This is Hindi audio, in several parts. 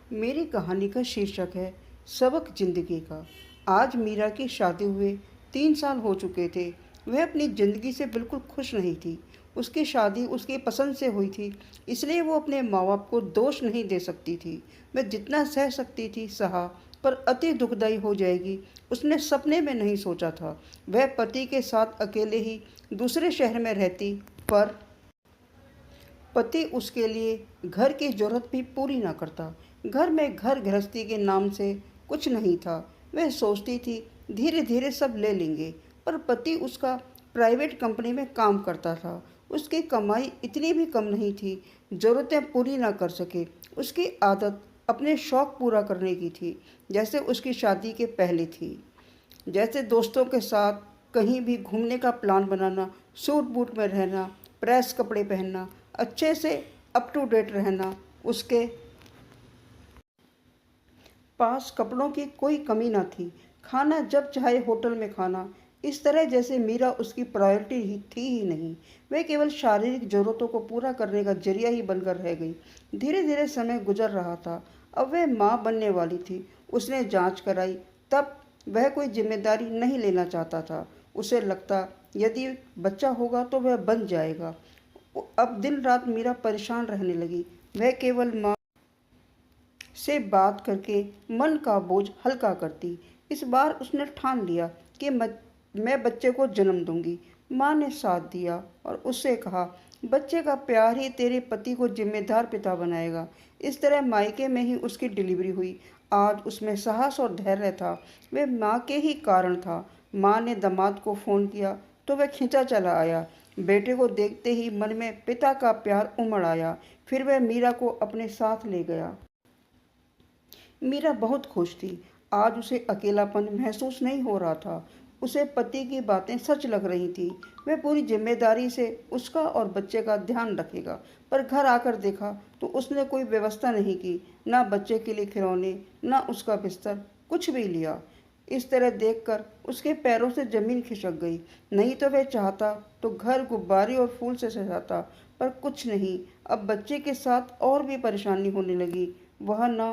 मेरी कहानी का शीर्षक है सबक ज़िंदगी का। आज मीरा की शादी हुए 3 साल हो चुके थे। वह अपनी ज़िंदगी से बिल्कुल खुश नहीं थी। उसकी शादी उसकी पसंद से हुई थी, इसलिए वो अपने माँ बाप को दोष नहीं दे सकती थी। वह जितना सह सकती थी सहा, पर अति दुखदाई हो जाएगी उसने सपने में नहीं सोचा था। वह पति के साथ अकेले ही दूसरे शहर में रहती, पर पति उसके लिए घर की जरूरत भी पूरी ना करता। घर में घर गृहस्थी के नाम से कुछ नहीं था। वह सोचती थी धीरे धीरे सब ले लेंगे, पर पति उसका प्राइवेट कंपनी में काम करता था। उसकी कमाई इतनी भी कम नहीं थी ज़रूरतें पूरी ना कर सके। उसकी आदत अपने शौक़ पूरा करने की थी, जैसे उसकी शादी के पहले थी। जैसे दोस्तों के साथ कहीं भी घूमने का प्लान बनाना, सूट बूट में रहना, प्रेस कपड़े पहनना, अच्छे से अप टू डेट रहना। उसके पास कपड़ों की कोई कमी ना थी। खाना जब चाहे होटल में खाना, इस तरह जैसे मीरा उसकी प्रायोरिटी ही थी ही नहीं। वह केवल शारीरिक ज़रूरतों को पूरा करने का जरिया ही बनकर रह गई। धीरे धीरे समय गुजर रहा था। अब वह माँ बनने वाली थी। उसने जांच कराई, तब वह कोई जिम्मेदारी नहीं लेना चाहता था। उसे लगता यदि बच्चा होगा तो वह बन जाएगा। अब दिन रात मीरा परेशान रहने लगी। वह केवल माँ से बात करके मन का बोझ हल्का करती। इस बार उसने ठान लिया कि मैं बच्चे को जन्म दूंगी। माँ ने साथ दिया और उससे कहा, बच्चे का प्यार ही तेरे पति को जिम्मेदार पिता बनाएगा। इस तरह मायके में ही उसकी डिलीवरी हुई। आज उसमें साहस और धैर्य था। वह माँ के ही कारण था। माँ ने दामाद को फ़ोन किया तो वह खींचा चला आया। बेटे को देखते ही मन में पिता का प्यार उमड़ आया। फिर वह मीरा को अपने साथ ले गया। मीरा बहुत खुश थी। आज उसे अकेलापन महसूस नहीं हो रहा था। उसे पति की बातें सच लग रही थी। वह पूरी जिम्मेदारी से उसका और बच्चे का ध्यान रखेगा। पर घर आकर देखा तो उसने कोई व्यवस्था नहीं की। ना बच्चे के लिए खिलौने, ना उसका बिस्तर, कुछ भी लिया। इस तरह देखकर उसके पैरों से जमीन खिसक गई। नहीं तो वह चाहता तो घर गुब्बारे और फूल से सजाता, पर कुछ नहीं। अब बच्चे के साथ और भी परेशानी होने लगी। वह ना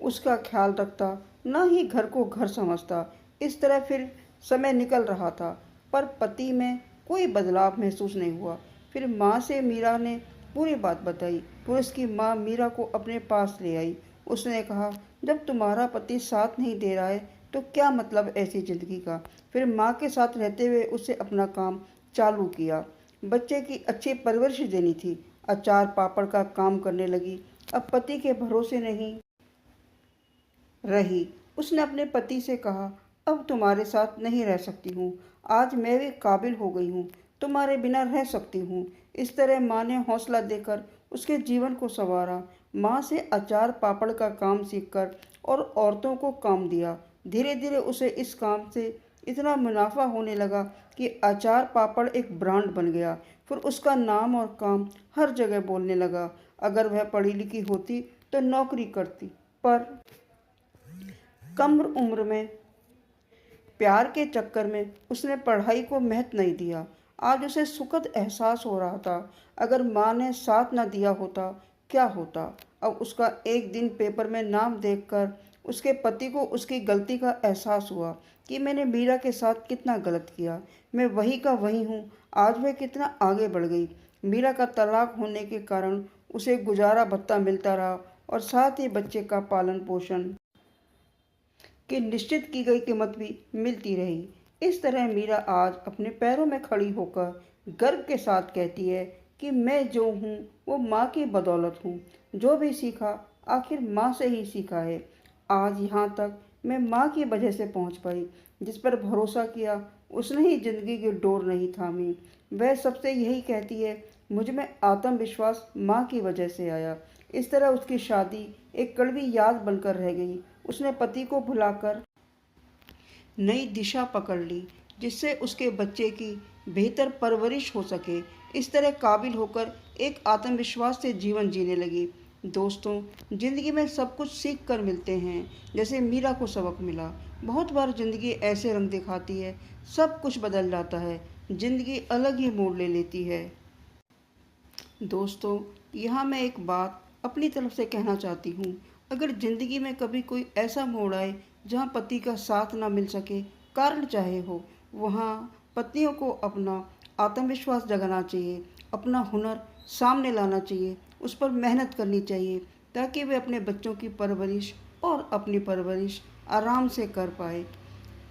उसका ख्याल रखता, न ही घर को घर समझता। इस तरह फिर समय निकल रहा था, पर पति में कोई बदलाव महसूस नहीं हुआ। फिर माँ से मीरा ने पूरी बात बताई। फिर उसकी माँ मीरा को अपने पास ले आई। उसने कहा, जब तुम्हारा पति साथ नहीं दे रहा है तो क्या मतलब ऐसी ज़िंदगी का। फिर माँ के साथ रहते हुए उसे अपना काम चालू किया। बच्चे की अच्छी परवरिश देनी थी। अचार पापड़ का काम करने लगी। अब पति के भरोसे नहीं रही। उसने अपने पति से कहा, अब तुम्हारे साथ नहीं रह सकती हूँ। आज मैं भी काबिल हो गई हूँ, तुम्हारे बिना रह सकती हूँ। इस तरह माँ ने हौसला देकर उसके जीवन को संवारा। माँ से अचार पापड़ का काम सीखकर और औरतों को काम दिया। धीरे धीरे उसे इस काम से इतना मुनाफा होने लगा कि अचार पापड़ एक ब्रांड बन गया। फिर उसका नाम और काम हर जगह बोलने लगा। अगर वह पढ़ी लिखी होती तो नौकरी करती, पर कम उम्र में प्यार के चक्कर में उसने पढ़ाई को महत्व नहीं दिया। आज उसे सुखद एहसास हो रहा था। अगर माँ ने साथ न दिया होता क्या होता। अब उसका एक दिन पेपर में नाम देखकर उसके पति को उसकी गलती का एहसास हुआ कि मैंने मीरा के साथ कितना गलत किया। मैं वही का वही हूँ। आज वह कितना आगे बढ़ गई। मीरा का तलाक होने के कारण उसे गुजारा भत्ता मिलता रहा और साथ ही बच्चे का पालन पोषण कि निश्चित की गई कीमत भी मिलती रही। इस तरह मीरा आज अपने पैरों में खड़ी होकर गर्व के साथ कहती है कि मैं जो हूँ वो माँ की बदौलत हूँ। जो भी सीखा आखिर माँ से ही सीखा है। आज यहाँ तक मैं माँ की वजह से पहुँच पाई। जिस पर भरोसा किया उसने ही जिंदगी की डोर नहीं थामी। वह सबसे यही कहती है, मुझ में आत्मविश्वास माँ की वजह से आया। इस तरह उसकी शादी एक कड़वी याद बनकर रह गई। उसने पति को भुलाकर नई दिशा पकड़ ली, जिससे उसके बच्चे की बेहतर परवरिश हो सके। इस तरह काबिल होकर एक आत्मविश्वास से जीवन जीने लगी। दोस्तों, जिंदगी में सब कुछ सीख कर मिलते हैं, जैसे मीरा को सबक मिला। बहुत बार जिंदगी ऐसे रंग दिखाती है, सब कुछ बदल जाता है, जिंदगी अलग ही मोड़ ले लेती है। दोस्तों, यहाँ मैं एक बात अपनी तरफ से कहना चाहती हूँ, अगर ज़िंदगी में कभी कोई ऐसा मोड़ आए जहाँ पति का साथ ना मिल सके, कारण चाहे हो, वहाँ पत्नियों को अपना आत्मविश्वास जगाना चाहिए, अपना हुनर सामने लाना चाहिए, उस पर मेहनत करनी चाहिए ताकि वे अपने बच्चों की परवरिश और अपनी परवरिश आराम से कर पाए।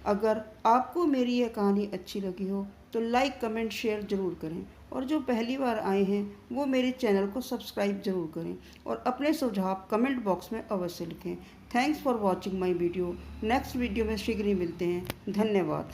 अगर आपको मेरी यह कहानी अच्छी लगी हो तो लाइक कमेंट शेयर ज़रूर करें, और जो पहली बार आए हैं वो मेरे चैनल को सब्सक्राइब ज़रूर करें और अपने सुझाव कमेंट बॉक्स में अवश्य लिखें। Thanks for watching my video. Next video में शीघ्र ही मिलते हैं। धन्यवाद।